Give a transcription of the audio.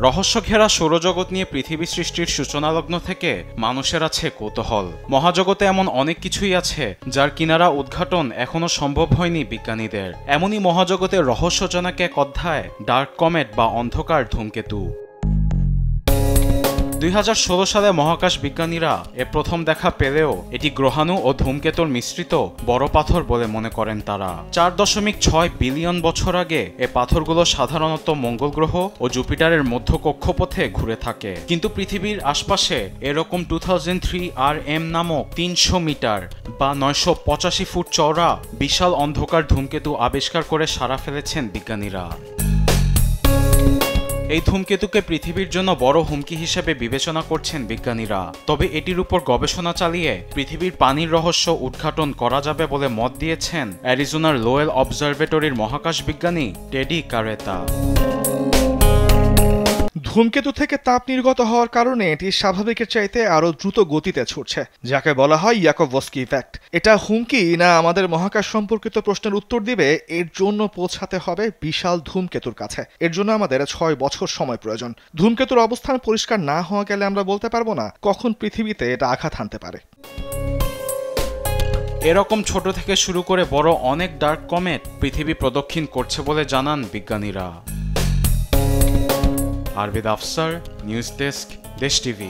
রহস্য ঘেরা সৌরজগৎ নিয়ে পৃথিবী সৃষ্টির সূচনালগ্ন থেকে মানুষের আছে কৌতূহল। মহাজগতে এমন অনেক কিছুই আছে যার কিনারা উদ্ঘাটন এখনো সম্ভব হয়নি বিজ্ঞানীদের। এমনই মহাজগতের রহস্যজনক এক অধ্যায় ডার্ক কমেট বা অন্ধকার ধূমকেতু। 2016 সালে মহাকাশ বিজ্ঞানীরা প্রথম দেখা পেলেও এটি গ্রহাণু ও ধূমকেতুর মিশ্রিত বড় পাথর বলে মনে করেন তারা। 4.6 বিলিয়ন বছর আগে পাথরগুলো সাধারণত মঙ্গল গ্রহ ও জুপিটারের মধ্য কক্ষপথে ঘুরে থাকে, কিন্তু পৃথিবীর আশপাশে এরকম 2003 RM নামক 300 মিটার বা 985 ফুট চওড়া বিশাল অন্ধকার ধূমকেতু আবিষ্কার করে সাড়া ফেলেছেন বিজ্ঞানীরা। এই ধূমকেতুকে পৃথিবীর জন্য বড় হুমকি হিসেবে বিবেচনা করছেন বিজ্ঞানীরা। তবে এটির উপর গবেষণা চালিয়ে পৃথিবীর পানির রহস্য উদ্ঘাটন করা যাবে বলে মত দিয়েছেন অ্যারিজোনার লোয়েল অবজারভেটরির মহাকাশ বিজ্ঞানী টেডি কারেতা। ধূমকেতু থেকে তাপ নির্গত হওয়ার কারণে এটি স্বাভাবিকের চাইতে আরো দ্রুত গতিতে ছুটছে, যাকে বলা হয় ইয়াকোভস্কি ইফেক্ট। এটা হুমকি না আমাদের মহাকাশ সম্পর্কিত প্রশ্নের উত্তর দিবে, এর জন্য পৌঁছাতে হবে বিশাল ধূমকেতুর কাছে। এর জন্য আমাদের 6 বছর সময় প্রয়োজন। ধূমকেতুর অবস্থান পরিষ্কার না হওয়া গেলে আমরা বলতে পারবো না কখন পৃথিবীতে এটা আঘাত হানতে পারে। এরকম ছোট থেকে শুরু করে বড় অনেক ডার্ক কমেট পৃথিবী প্রদক্ষিণ করছে বলে জানান বিজ্ঞানীরা। আরবিদ আফসার, নিউজ ডেস্ক, দেশ টিভি।